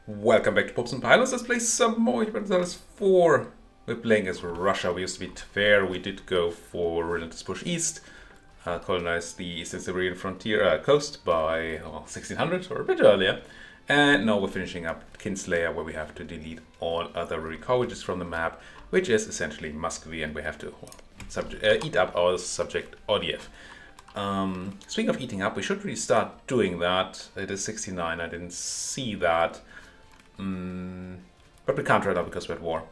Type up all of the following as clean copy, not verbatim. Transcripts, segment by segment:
Welcome back to Pops and Pilots. Let's play some more Europa Universalis 4. We're playing as Russia. We used to be Tver. We did go for Relentless Push East. Colonize the Eastern Siberian frontier coast by 1600 or a bit earlier. And now we're finishing up Kinslayer, where we have to delete all other recoverages from the map, which is essentially Muscovy, and we have to eat up our subject ODF. Speaking of eating up, we should really start doing that. It is 69, I didn't see that. But we can't right now because we're at war.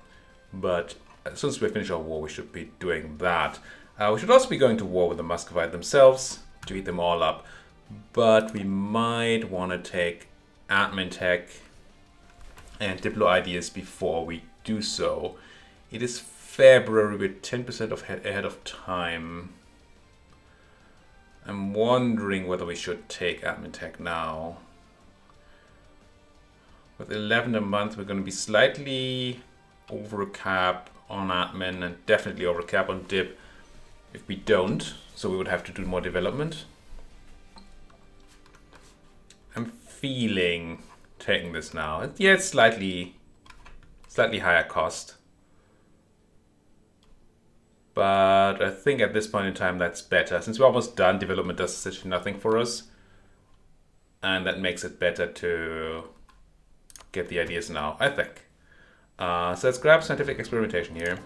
But as soon as we finish our war, we should be doing that. We should also be going to war with the Muscovite themselves to eat them all up. But we might want to take admin tech and Diplo ideas before we do so. It is February, we're 10% ahead of time. I'm wondering whether we should take admin tech now. With 11 a month, we're going to be slightly over cap on admin and definitely over cap on dip if we don't. So we would have to do more development. I'm feeling taking this now. Yeah, it's slightly higher cost. But I think at this point in time that's better. Since we're almost done, development does essentially nothing for us. And that makes it better to get the ideas now, I think. So let's grab scientific experimentation here.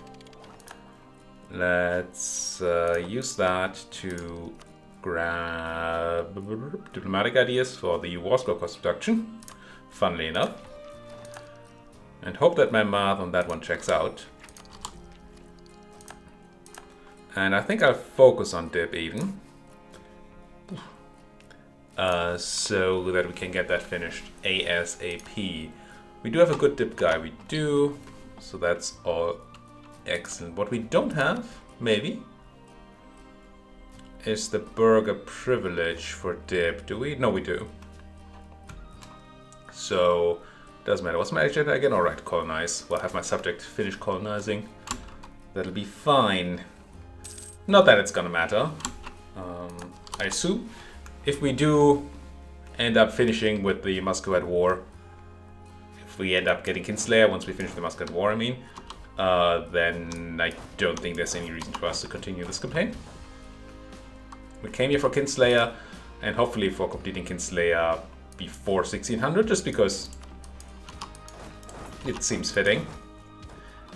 Let's use that to grab diplomatic ideas for the war score cost reduction, funnily enough. And hope that my math on that one checks out. And I think I'll focus on dip even. So that we can get that finished ASAP. We do have a good dip guy, we do. So that's all excellent. What we don't have, maybe, is the burger privilege for dip. Do we? No, we do. So, doesn't matter. What's my agenda again? Alright, colonize. Well, have my subject finish colonizing. That'll be fine. Not that it's gonna matter. I assume. If we do end up finishing with the Muscovite War, if we end up getting Kinslayer once we finish the Muscovite War, I mean, then I don't think there's any reason for us to continue this campaign. We came here for Kinslayer, and hopefully for completing Kinslayer before 1600, just because it seems fitting.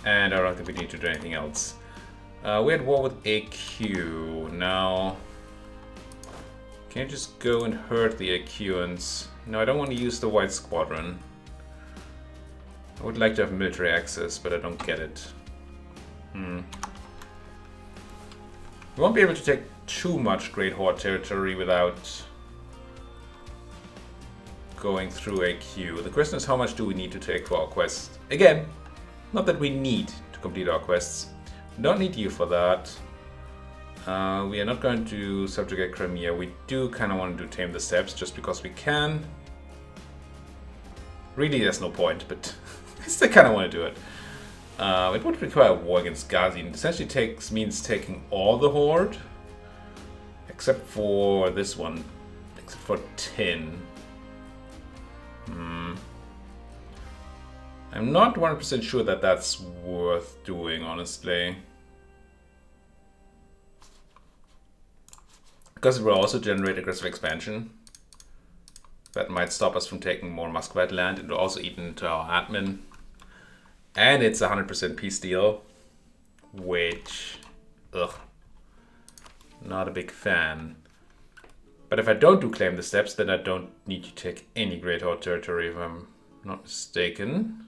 And I don't think we need to do anything else. We had war with AQ. Now, can I just go and hurt the AQans? No, I don't want to use the White Squadron. I would like to have military access, but I don't get it. We won't be able to take too much Great Horde territory without going through AQ. The question is, how much do we need to take for our quest? Again, not that we need to complete our quests. We don't need you for that. We are not going to subjugate Crimea. We do kind of want to do Tame the Steppes just because we can. Really, there's no point, but I still kind of want to do it. It would require a war against Ghazi. It essentially means taking all the Horde, except for this one, except for Tin. I'm not 100% sure that that's worth doing, honestly. Because it will also generate aggressive expansion. That might stop us from taking more Muscovite land. It will also eat into our admin. And it's a 100% peace deal. Which, not a big fan. But if I don't do Claim the Steppes, then I don't need to take any Great Horde territory, if I'm not mistaken.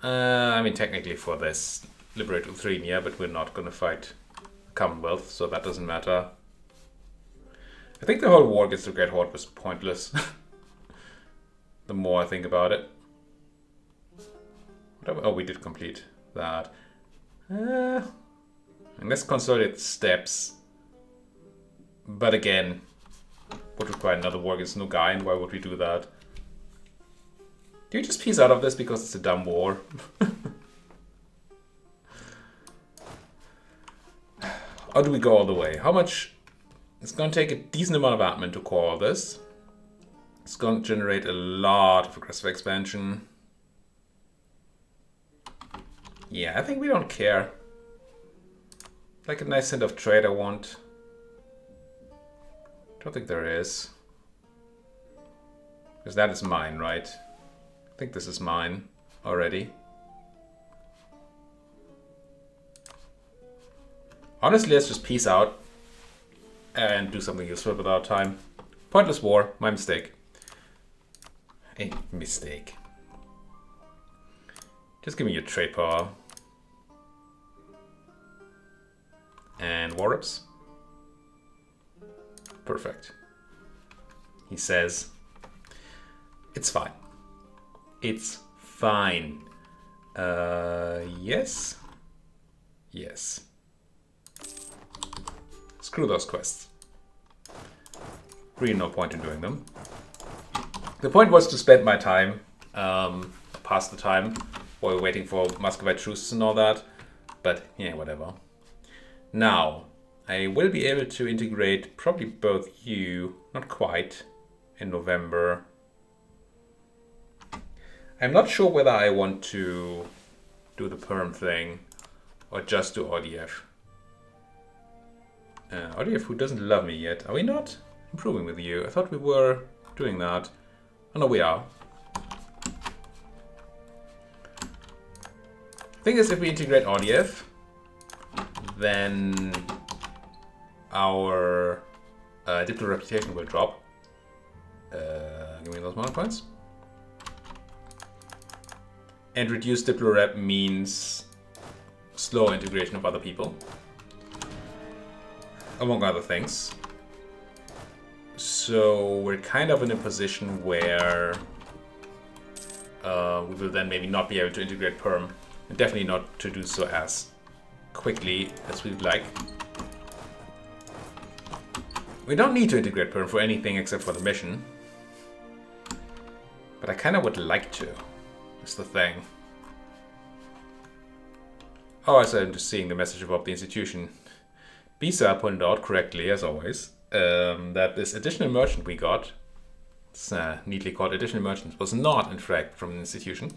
I mean, technically for this, liberate Ukraine, yeah, but we're not going to fight Commonwealth, so that doesn't matter. I think the whole war against the Great Horde was pointless. The more I think about it. Oh, we did complete that. And let's consolidate steps. But again, would require another war against Nogai, and why would we do that? Do you just piece out of this because it's a dumb war? Or do we go all the way? How much It's going to take a decent amount of admin to call this. It's going to generate a lot of aggressive expansion. Yeah, I think we don't care. Like a nice hint of trade I want. Don't think there is. Because that is mine, right? I think this is mine already. Honestly, let's just peace out and do something useful with our time. Pointless war, my mistake. A mistake. Just give me your trade power. And war reps. Perfect. He says, it's fine. It's fine. Yes? Yes. Screw those quests. Really no point in doing them. The point was to spend my time, pass the time, while waiting for Muscovy truces and all that. But yeah, whatever. Now, I will be able to integrate probably both you, not quite, in November. I'm not sure whether I want to do the perm thing or just do ODF. ODF who doesn't love me yet. Are we not improving with you? I thought we were doing that. Oh no, we are. Thing is, if we integrate ODF, then our Diplo reputation will drop. Give me those mana points. And reduced Diplo rep means slow integration of other people, among other things. So we're kind of in a position where we will then maybe not be able to integrate perm, and definitely not to do so as quickly as we'd like. We don't need to integrate perm for anything except for the mission, but I kind of would like to. That's the thing. Oh, I said I'm just seeing the message about the institution. Bisa pointed out correctly, as always, that this additional merchant we got, it's neatly called additional merchant, was not in fact from an institution.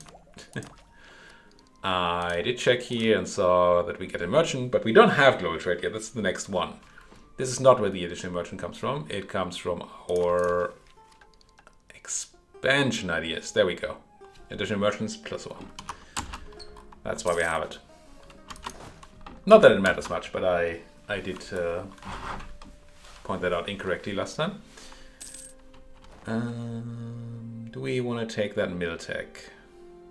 I did check here and saw that we get a merchant, but we don't have global trade yet. That's the next one. This is not where the additional merchant comes from. It comes from our expansion ideas. There we go. Additional merchants +1. That's why we have it. Not that it matters much, but I did point that out incorrectly last time. Do we want to take that mill tech?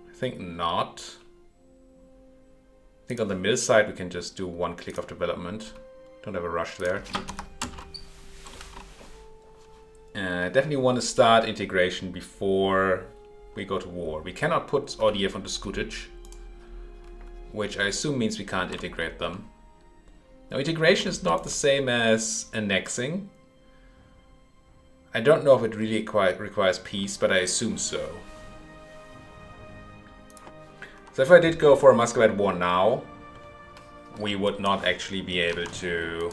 I think not. I think on the mill side we can just do one click of development. Don't have a rush there. Definitely want to start integration before we go to war. We cannot put ODF onto Scootage, which I assume means we can't integrate them. Now, integration is not the same as annexing. I don't know if it really requires peace, but I assume so. So if I did go for a Muscovy war now, we would not actually be able to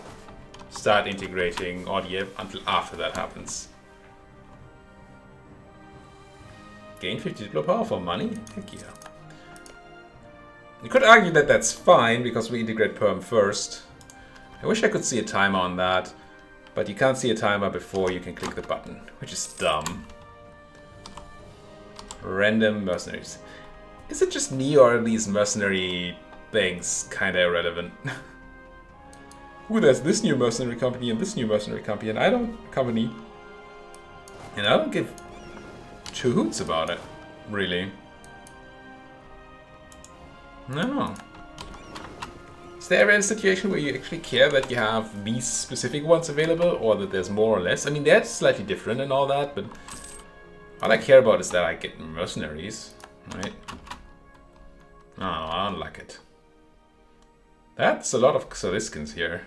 start integrating ODF until after that happens. Gain 50 diplo power for money? Heck yeah. You could argue that that's fine because we integrate perm first. I wish I could see a timer on that, but you can't see a timer before you can click the button, which is dumb. Random mercenaries. Is it just me or are these mercenary things kind of irrelevant? Ooh, there's this new mercenary company and this new mercenary company, and I don't give two hoots about it, really. No. Is there ever a situation where you actually care that you have these specific ones available, or that there's more or less? I mean, that's slightly different and all that, but all I care about is that I get mercenaries, right? Oh, I don't like it. That's a lot of Xaliskans here.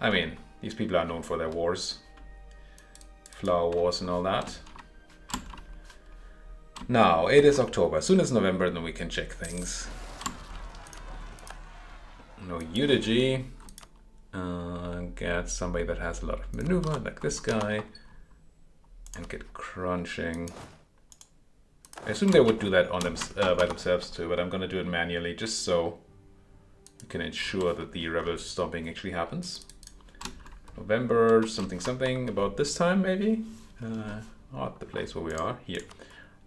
I mean, these people are known for their wars. Flower wars and all that. Now, it is October. As soon as November, then we can check things. No eulogy. can get somebody that has a lot of maneuver, like this guy, and get crunching. I assume they would do that on by themselves too, but I'm going to do it manually just so we can ensure that the rebel stomping actually happens. November something something, about this time maybe? Not the place where we are, here.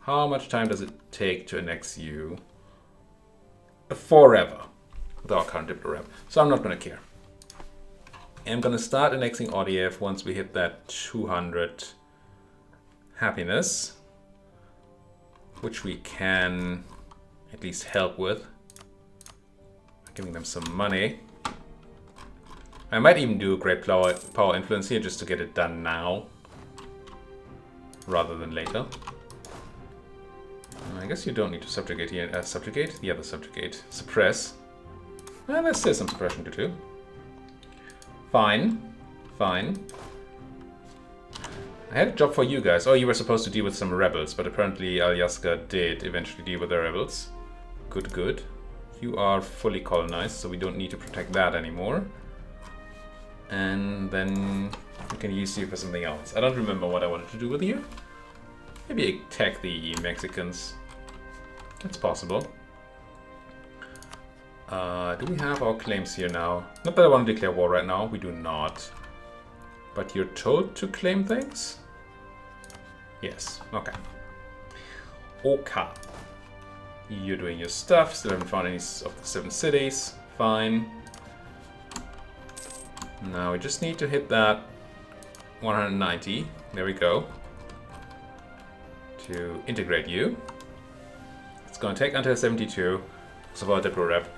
How much time does it take to annex you? Forever, with our current diplo rep. So I'm not going to care. I'm going to start annexing RDF once we hit that 200 happiness, which we can at least help with. Giving them some money. I might even do a great power influence here just to get it done now, rather than later. I guess you don't need to subjugate here. Subjugate? The other subjugate. Suppress. Well, there's still some suppression to do. Fine. Fine. I had a job for you guys. Oh, you were supposed to deal with some rebels, but apparently Alyaska did eventually deal with the rebels. Good, good. You are fully colonized, so we don't need to protect that anymore. And then we can use you for something else. I don't remember what I wanted to do with you. Maybe attack the Mexicans. That's possible. Do we have our claims here now? Not that I want to declare war right now. We do not. But you're told to claim things? Yes. Okay. Okay. You're doing your stuff. Still haven't found any of the 7 cities. Fine. Now we just need to hit that 190. There we go. To integrate you. It's going to take until 72. So for our diplo rep.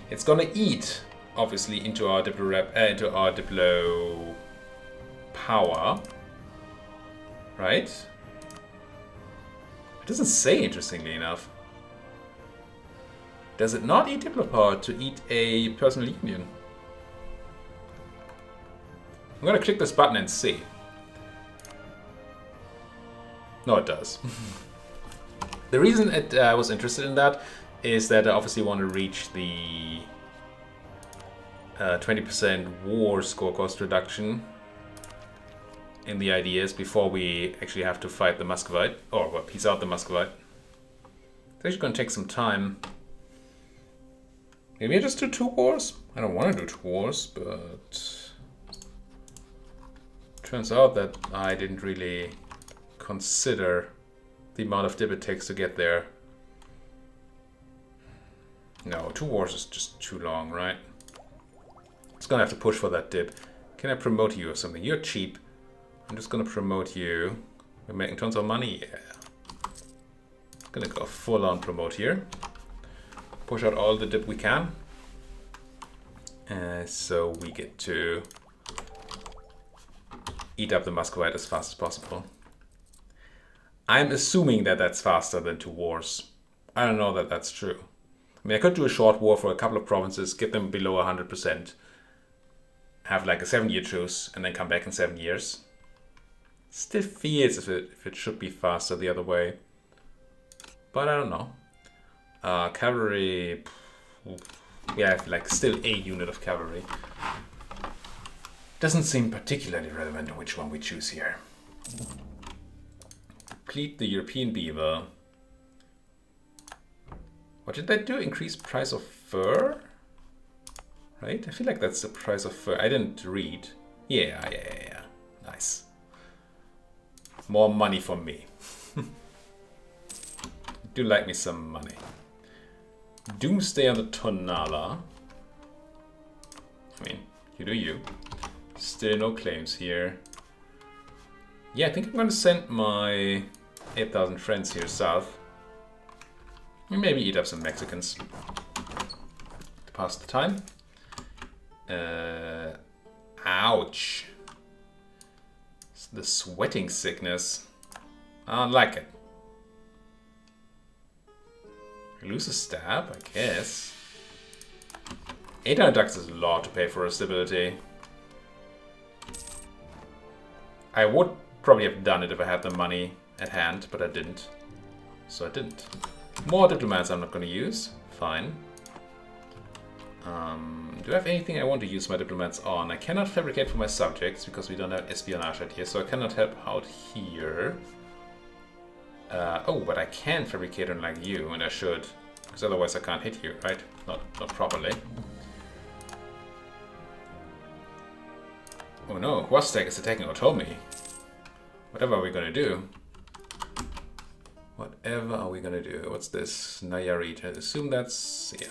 It's going to eat, obviously, into our diplo rep, into our diplo power. Right? It doesn't say, interestingly enough. Does it not eat diplo power to eat a personal union? I'm going to click this button and see. No, it does. The reason I was interested in that is that I obviously want to reach the 20% war score cost reduction in the ideas before we actually have to fight the Muscovite, or well, peace out the Muscovite. It's actually going to take some time. Maybe I just do 2 wars? I don't want to do 2 wars, but turns out that I didn't really consider the amount of dip it takes to get there. No, 2 wars is just too long, right? It's gonna have to push for that dip. Can I promote you or something? You're cheap. I'm just gonna promote you. We're making tons of money, yeah. Gonna go full on promote here. Push out all the dip we can. So we get to eat up the Muscovite as fast as possible. I'm assuming that that's faster than 2 wars. I don't know that that's true. I mean, I could do a short war for a couple of provinces, get them below 100%, have like a 7-year truce, and then come back in 7 years. Still feels if it should be faster the other way. But I don't know. Cavalry... Yeah, like still a unit of cavalry. Doesn't seem particularly relevant to which one we choose here. Complete the European beaver. What did that do? Increase price of fur? Right? I feel like that's the price of fur. I didn't read. Yeah. Nice. More money for me. Do like me some money. Doomsday on the Tonala. I mean, you do you. Still no claims here. Yeah, I think I'm going to send my 8,000 friends here south. And maybe eat up some Mexicans to pass the time. Ouch. It's the sweating sickness. I don't like it. I lose a stab, I guess. 800 ducks is a lot to pay for a stability. I would probably have done it if I had the money at hand, but I didn't. So I didn't. More diplomats I'm not going to use. Fine. Do I have anything I want to use my diplomats on? I cannot fabricate for my subjects because we don't have espionage out here, so I cannot help out here. Oh, but I can fabricate on like you, and I should, because otherwise I can't hit you, right? Not properly. Oh no, Huastek is attacking Otomi. Whatever are we gonna do? Whatever are we gonna do? What's this? Nayarit. I assume that's, yeah.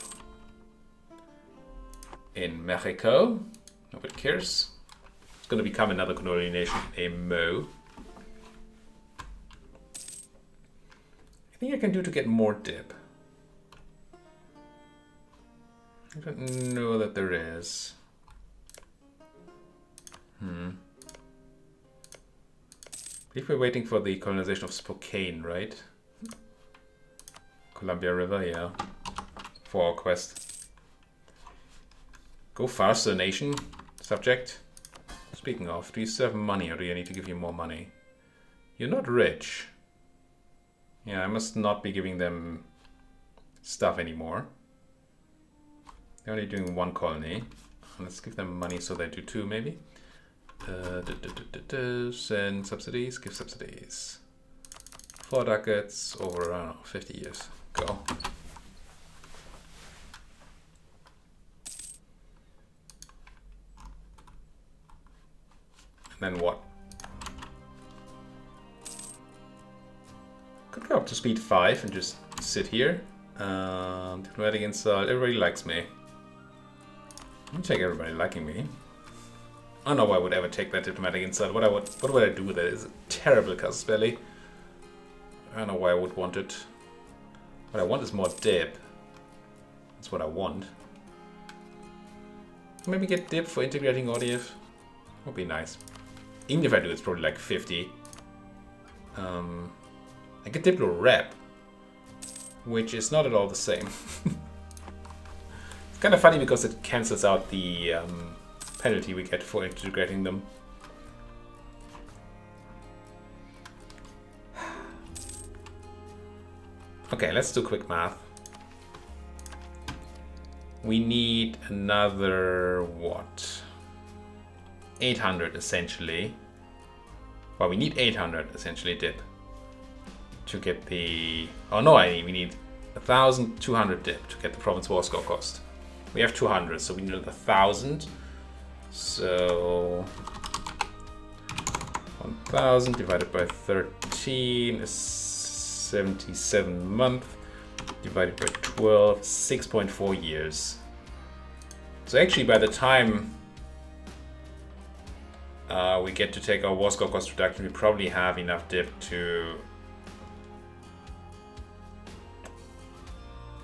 In Mexico. Nobody cares. It's gonna become another colonial nation, a Mo. I think I can do to get more dip. I don't know that there is. I believe we're waiting for the colonization of Spokane, right? Columbia River, yeah. For our quest. Go faster, nation. Subject. Speaking of, do you still have money or do you need to give you more money? You're not rich. Yeah, I must not be giving them stuff anymore. They're only doing one colony. Let's give them money so they do two, maybe. Send subsidies, give subsidies. 4 ducats over, I don't know, 50 years. Go. And then what? Could go up to speed 5 and just sit here. Diplomatic insult, everybody likes me. I'll take everybody liking me. I don't know why I would ever take that diplomatic insult. What would I do with it? It's a terrible casus belli. I don't know why I would want it. What I want is more dip. That's what I want. Maybe get dip for integrating Audiev. Would be nice. Even if I do, it's probably like 50. I get Diplo rep, which is not at all the same. It's kind of funny because it cancels out the penalty we get for integrating them. Okay, let's do quick math. We need another, what? 800 essentially. Well, we need 800 essentially dip to get the... Oh no, we need 1,200 dip to get the province war score cost. We have 200, so we need 1,000. So 1,000 divided by 13 is 77 months. Divided by 12, 6.4 years. So actually by the time we get to take our war score cost reduction, we probably have enough dip to...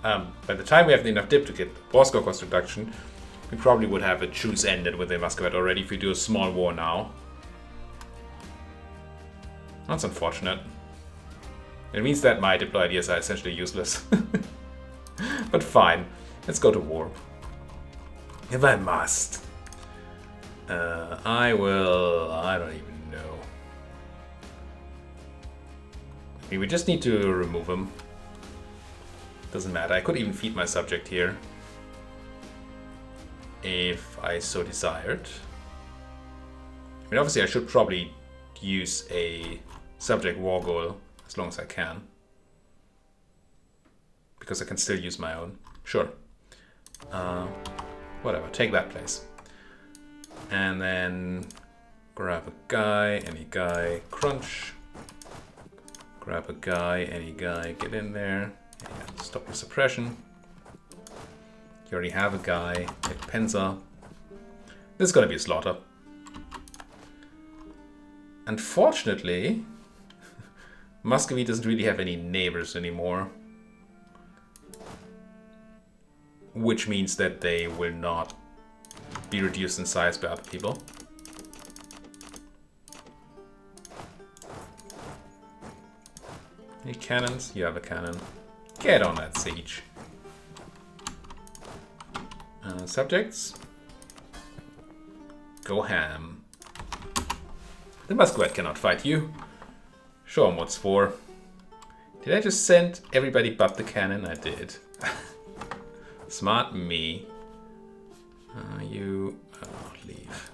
by the time we have enough dip to get the war score cost reduction, we probably would have a truce ended with the Muscovy already if we do a small war now. That's unfortunate. It means that my diplo ideas are essentially useless. But fine, let's go to war. If I must. I will... I don't even know. I mean, we just need to remove him. Doesn't matter, I could even feed my subject here. If I so desired. I mean, obviously I should probably use a subject war goal as long as I can. Because I can still use my own. Sure. Whatever, take that place. And then grab a guy, any guy, crunch. Grab a guy, any guy, get in there. Yeah, stop the suppression. You already have a guy, take Penza. This is gonna be a slaughter. Unfortunately, Muscovy doesn't really have any neighbors anymore. Which means that they will not be reduced in size by other people. Any cannons? You have a cannon. Get on that siege. Subjects? Go ham. The Muscovite cannot fight you. Show them what's for. Did I just send everybody but the cannon? I did. Smart me. You leave.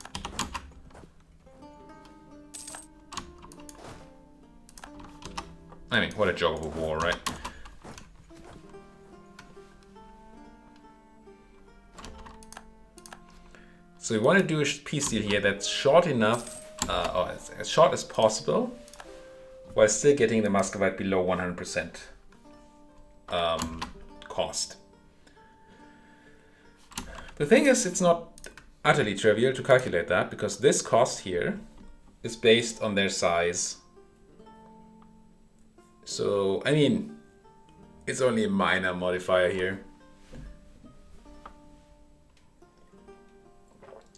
I mean, what a joke of a war, right? So we want to do a peace deal here that's short enough, or as short as possible, while still getting the Muscovite below 100% cost. The thing is, it's not utterly trivial to calculate that, because this cost here is based on their size. So, I mean, it's only a minor modifier here.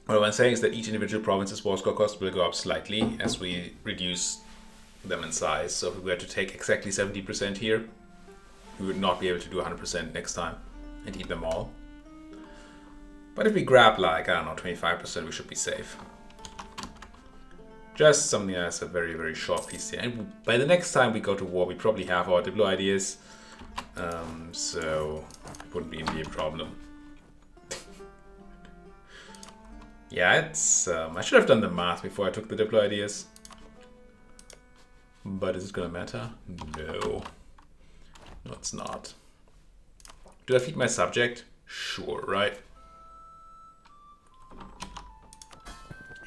What I'm saying is that each individual province's war score cost will go up slightly as we reduce them in size. So if we were to take exactly 70% here, we would not be able to do 100% next time and eat them all. But if we grab like, I don't know, 25%, we should be safe. Just something that's a very, very short piece here. And by the next time we go to war, we probably have our Diplo ideas. So it wouldn't even be a problem. Yeah, it's... I should have done the math before I took the Diplo ideas. But is it gonna matter? No. No, it's not. Do I feed my subject? Sure, right?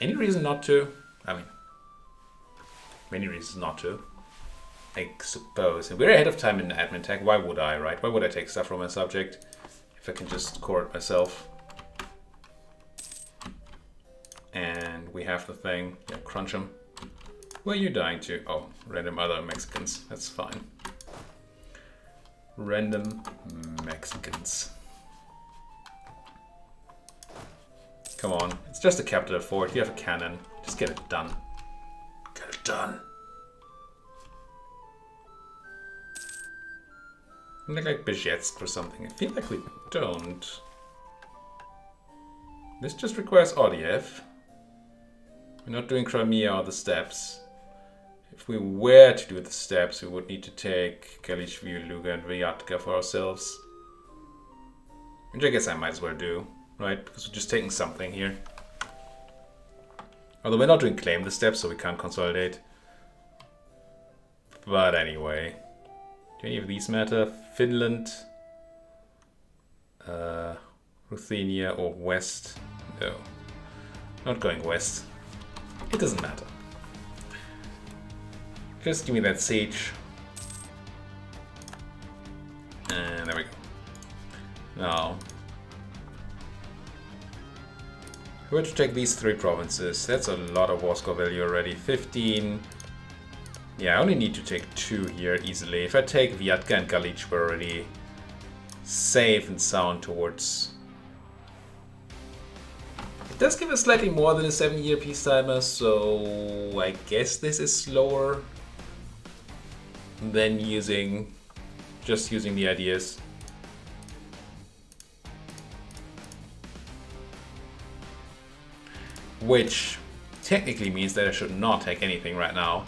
Any reason not to? I mean, many reasons not to, I suppose. And we're ahead of time in admin tech. Why would I, right? Why would I take stuff from my subject if I can just core it myself? And we have the thing. Yeah, crunch them. Who are you dying to? Oh, random other Mexicans. That's fine. Random Mexicans. Come on. It's just a capital fort. You have a cannon. Just get it done. Get it done. We look like Bezhetsk or something. I feel like we don't. This just requires Odiev. We're not doing Crimea or the steppes. If we were to do the steppes, we would need to take Kalishvili, Luga, and Vyatka for ourselves. Which I guess I might as well do, right? Because we're just taking something here. Although we're not doing claim the steppes, so we can't consolidate. But anyway. Do any of these matter? Finland, Ruthenia, or West? No. Not going west. It doesn't matter. Just give me that siege. And there we go. Now, if we were to take these three provinces, that's a lot of war score value already. 15. Yeah, I only need to take 2 here easily. If I take Vyatka and Galich, we're already safe and sound towards... It does give us slightly more than a 7-year peace timer, so I guess this is slower than just using the ideas. Which technically means that I should not take anything right now.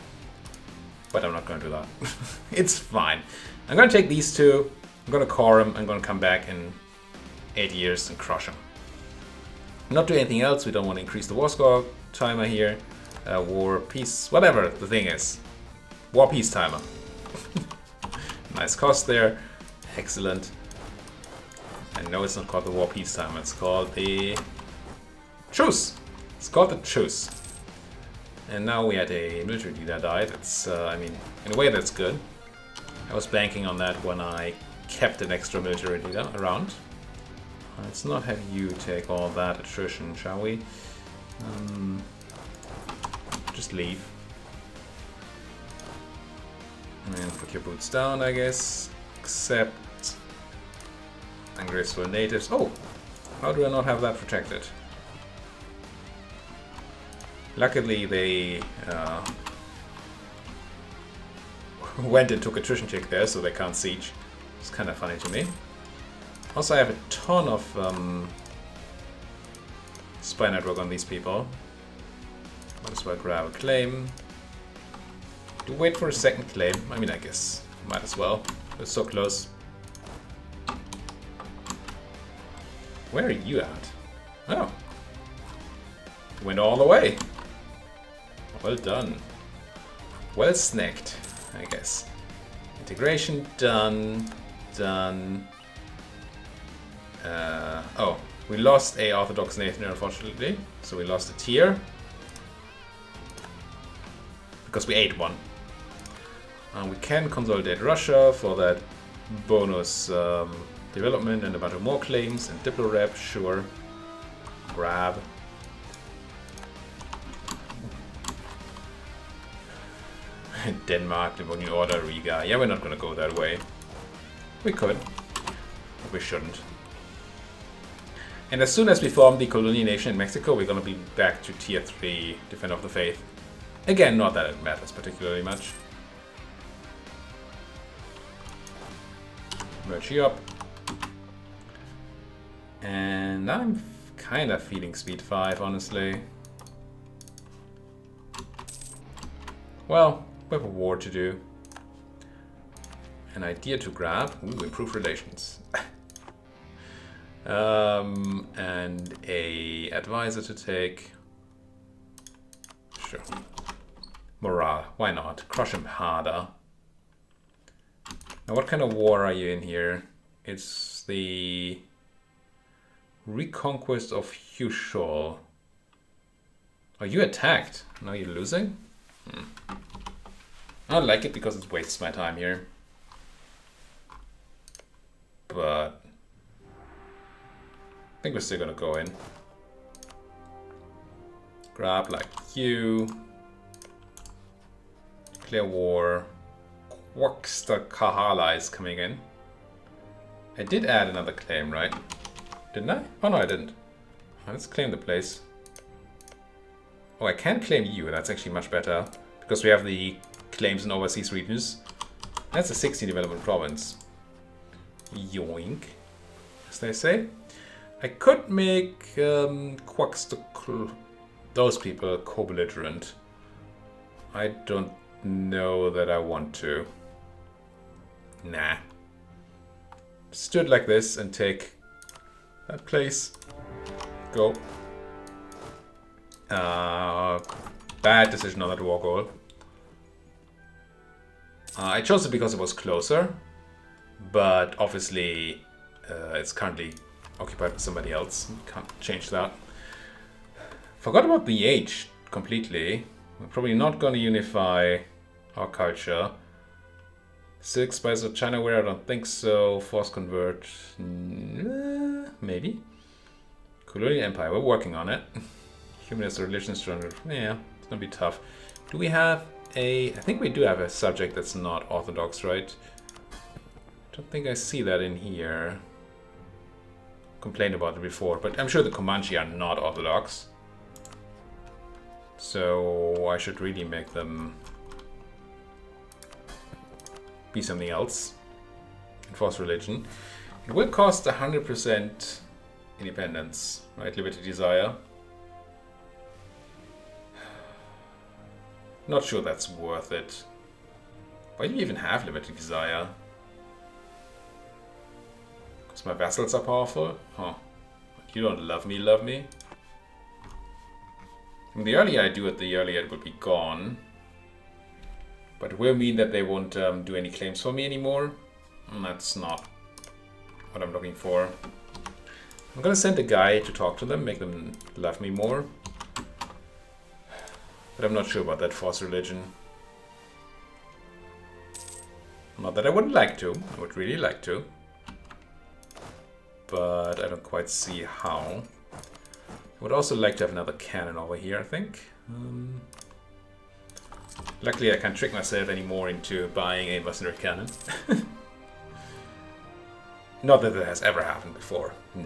But I'm not going to do that. It's fine. I'm going to take these two. I'm going to core them. I'm going to come back in 8 years and crush them. Not do anything else. We don't want to increase the war score timer here. War, peace, whatever the thing is. War, peace timer. Nice cost there. Excellent. I know it's not called the war, peace timer. It's called the truce. It's called the truce. And now we had a military leader die. That's, I mean, in a way that's good. I was banking on that when I kept an extra military leader around. Let's not have you take all that attrition, shall we? Just leave. And put your boots down, I guess. Accept. Ungraceful natives. Oh! How do I not have that protected? Luckily, they went and took attrition check there, so they can't siege. It's kind of funny to me. Also, I have a ton of spy network on these people. Might as well grab a claim. Do wait for a second claim. I mean, I guess might as well. We're so close. Where are you at? Oh. Went all the way. Well done. Well snagged, I guess. Integration done. Done. Oh, we lost a Orthodox Nathan, unfortunately. So we lost a tier. Because we ate one. We can consolidate Russia for that bonus development and a bunch of more claims. And Diplo Rep, sure. Grab. Denmark, Livonian Order, Riga. Yeah, we're not gonna go that way. We could, but we shouldn't. And as soon as we form the colonial nation in Mexico, we're gonna be back to tier 3 Defender of the Faith. Again, not that it matters particularly much. Merge you up. And I'm kind of feeling speed 5, honestly. Well, we have a war to do. An idea to grab. Ooh, improve relations. And a advisor to take. Sure. Morale. Why not? Crush him harder. Now, what kind of war are you in here? It's the Reconquest of Hushol. Are you attacked? Now you're losing? I don't like it because it wastes my time here. But I think we're still gonna go in. Grab like you. Declare war. Quarkster Kahala is coming in. I did add another claim, right? Didn't I? Oh no, I didn't. Let's claim the place. Oh, I can claim you. That's actually much better. Because we have the claims in overseas regions. That's a 16 development province. Yoink, as they say. I could make those people co-belligerent. I don't know that I want to. Nah. Stood like this and take that place. Go. Bad decision on that war goal. I chose it because it was closer, but obviously it's currently occupied by somebody else. Can't change that. Forgot about the age completely. We're probably not going to unify our culture. 6 spices of China ware, I don't think so. Force convert, maybe. Colonial Empire, we're working on it. Humanist religion stronger. Yeah, it's gonna be tough. Do we have a... I think we do have a subject that's not Orthodox, right? I don't think I see that in here. Complained about it before, but I'm sure the Comanche are not Orthodox. So I should really make them be something else. Enforce religion. It will cost 100% independence, right? Liberty desire. Not sure that's worth it. Why do you even have liberty desire? Because my vassals are powerful? Huh. You don't love me, love me? And the earlier I do it, the earlier it will be gone. But it will mean that they won't do any claims for me anymore. And that's not what I'm looking for. I'm gonna send a guy to talk to them, make them love me more. But I'm not sure about that force religion. Not that I wouldn't like to. I would really like to. But I don't quite see how. I would also like to have another cannon over here, I think. Luckily I can't trick myself anymore into buying a mercenary cannon. Not that has ever happened before. No.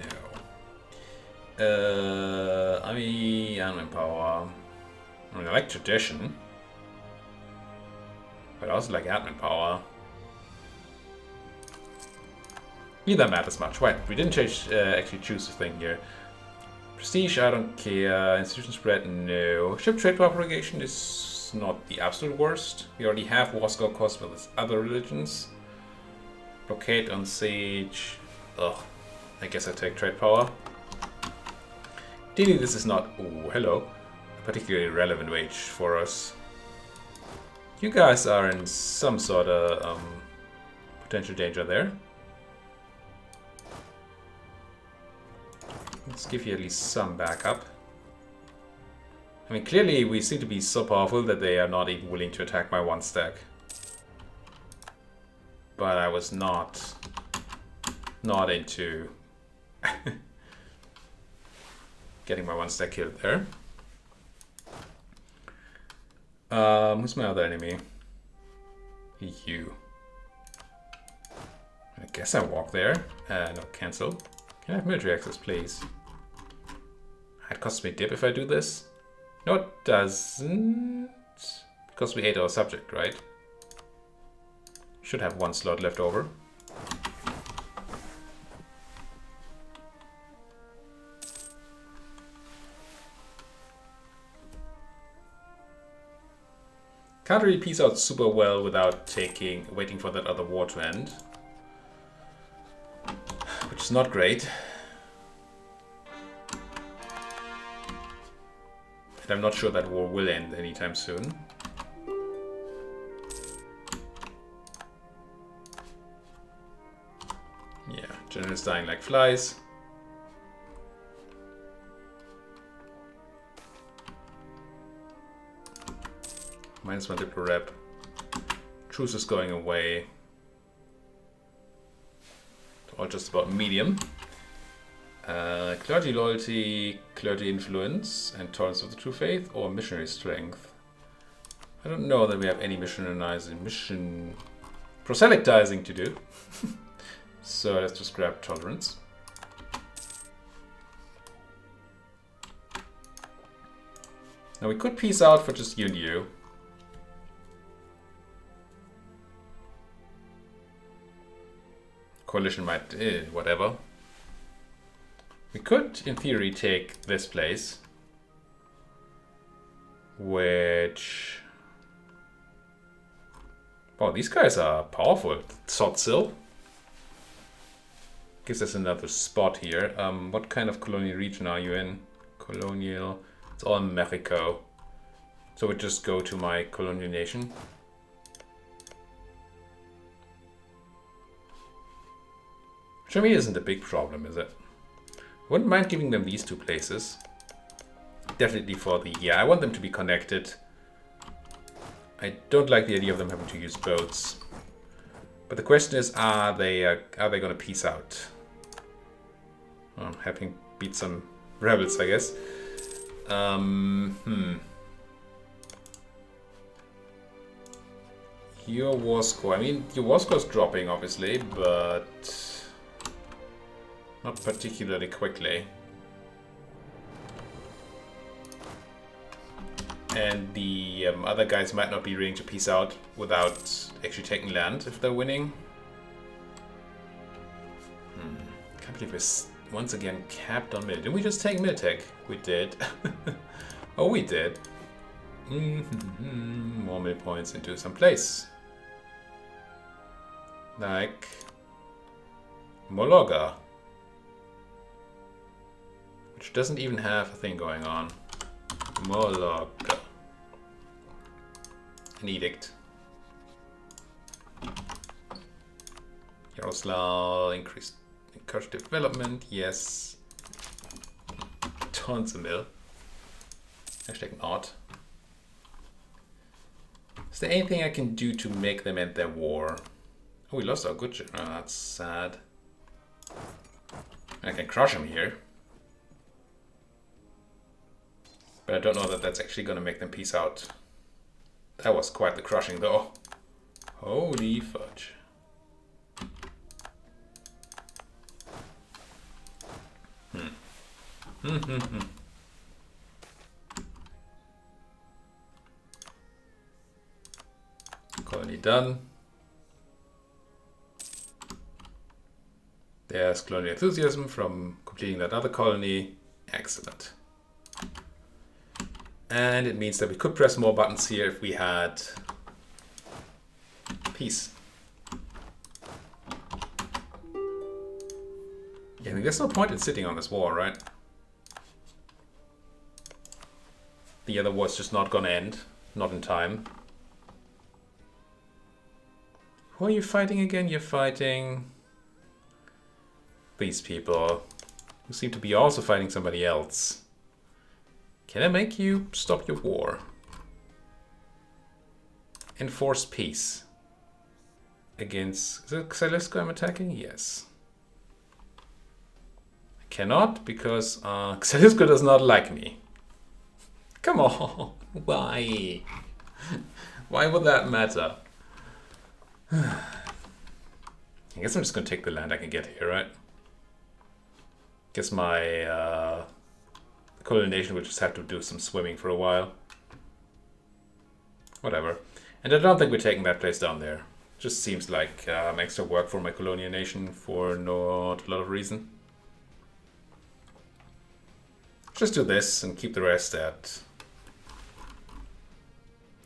I mean, admin power. I mean, I like tradition. But I also like admin power. Neither matters much. Wait, we didn't actually choose a thing here. Prestige, I don't care. Institution spread, no. Ship trade propagation is not the absolute worst. We already have war score cost with other religions. Blockade on siege. Ugh. I guess I take trade power. Ideally, this is not, oh, hello, a particularly relevant wage for us. You guys are in some sort of potential danger there. Let's give you at least some backup. I mean, clearly we seem to be so powerful that they are not even willing to attack my one stack. But I was not into getting my one stack killed there. Who's my other enemy? You. I guess I walk there. No, cancel. Can I have military access, please? It costs me a dip if I do this. No, it doesn't. Because we ate our subject, right? Should have one slot left over. Can't really piece out super well without waiting for that other war to end. Which is not great. And I'm not sure that war will end anytime soon. Yeah, generals dying like flies. -1 diplo rep. Truce is going away. All just about medium. Clergy loyalty, clergy influence, and tolerance of the true faith, or missionary strength. I don't know that we have any proselytizing to do. So let's just grab tolerance. Now we could peace out for just you and you. Coalition might, whatever. We could, in theory, take this place, which... Oh, these guys are powerful. Sotsil gives us another spot here. What kind of colonial region are you in? Colonial. It's all Mexico. So we just go to my colonial nation. Which to me isn't a big problem, is it? I wouldn't mind giving them these two places. Definitely for the... Yeah, I want them to be connected. I don't like the idea of them having to use boats. But the question is, are they going to peace out? Having beat some rebels, I guess. Your war score. I mean, your war score is dropping, obviously, but... not particularly quickly. And the other guys might not be willing to peace out without actually taking land if they're winning. Can't believe we're once again capped on mil. Didn't we just take Miltech? We did. Oh, we did. More mil points into some place. Like Mologa. Which doesn't even have a thing going on. Mologa. An edict. Yaroslav, encourage development, yes. Tons of mill. Hashtag not. Is there anything I can do to make them end their war? Oh, we lost our good general. Oh, that's sad. I can crush him here. But I don't know that that's actually going to make them peace out. That was quite the crushing, though. Holy fudge. Colony done. There's colonial enthusiasm from completing that other colony. Excellent. And it means that we could press more buttons here if we had peace. Yeah, I think there's no point in sitting on this wall, right? The other war's just not gonna end. Not in time. Who are you fighting again? You're fighting these people who seem to be also fighting somebody else. Can I make you stop your war? Enforce peace. Against... Is it Xylisco I'm attacking? Yes. I cannot because Xylisco does not like me. Come on. Why? Why would that matter? I guess I'm just gonna take the land I can get here, right? Guess my colonization will just have to do some swimming for a while. Whatever. And I don't think we're taking that place down there. Just seems like extra work for my colonial nation for not a lot of reason. Just do this and keep the rest at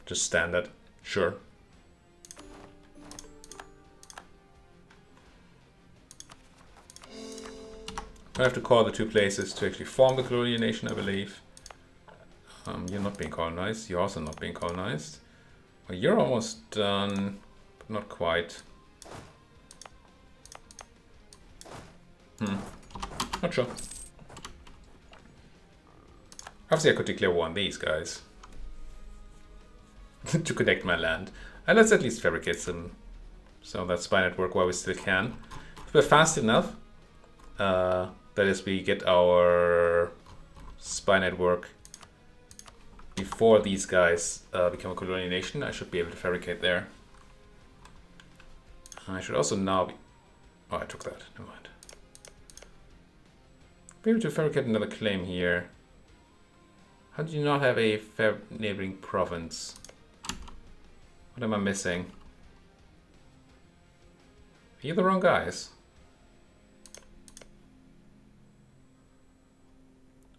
just standard. Sure. I have to call the two places to actually form the colonial nation, I believe. You're not being colonized. You're also not being colonized. Well, you're almost done, but not quite. Not sure. Obviously, I could declare war on these guys to connect my land. And let's at least fabricate some of that spy network while we still can. If we're fast enough, that is, we get our spy network before these guys become a colonial nation. I should be able to fabricate there. I should also now be... Oh, I took that. Never mind. Be able to fabricate another claim here. How do you not have a fair neighboring province? What am I missing? Are you the wrong guys?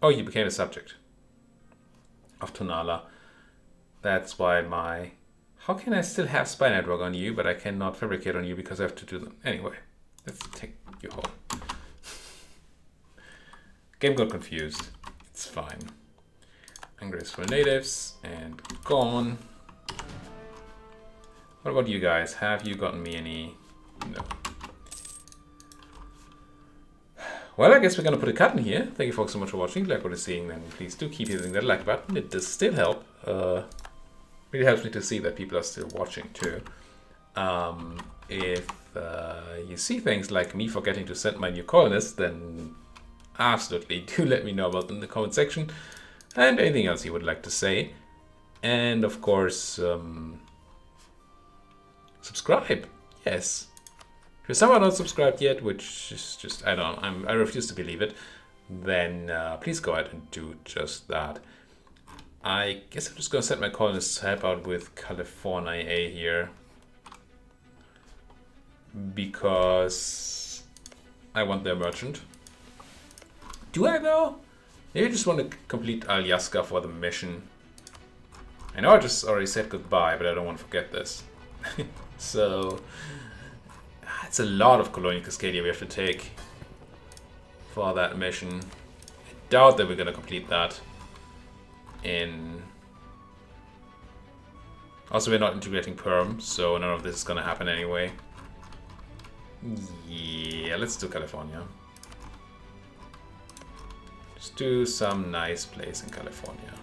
Oh, you became a subject of Tonala. That's why my... How can I still have spy network on you, but I cannot fabricate on you because I have to do them? Anyway, let's take you home. Game got confused. It's fine. Ungraceful natives and gone. What about you guys? Have you gotten me any? No. Well, I guess we're gonna put a cut in here. Thank you folks so much for watching. If you like what you're seeing, then please do keep hitting that like button. It does still help. Really helps me to see that people are still watching too. If you see things like me forgetting to send my new colonists, then absolutely do let me know about them in the comment section. And anything else you would like to say. And of course, subscribe. Yes. If you're somehow not subscribed yet, which is just, I don't know, I refuse to believe it, then please go ahead and do just that. I guess I'm just going to set my colonists to help out with California here. Because I want their merchant. Do I though? Maybe I just want to complete Alyaska for the mission. I know I just already said goodbye, but I don't want to forget this. So, it's a lot of Colonial Cascadia we have to take for that mission. I doubt that we're going to complete that in... Also, we're not integrating Perm, so none of this is going to happen anyway. Yeah, let's do California. Just do some nice place in California.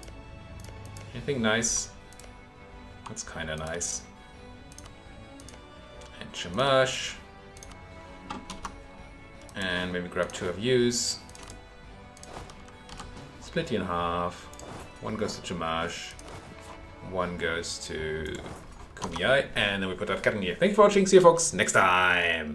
Anything nice? That's kind of nice. And Shamash. And maybe grab two of yous. Split you in half. One goes to Shamash. One goes to Kumiai. And then we put that cut in here. Thank you for watching. See you folks next time.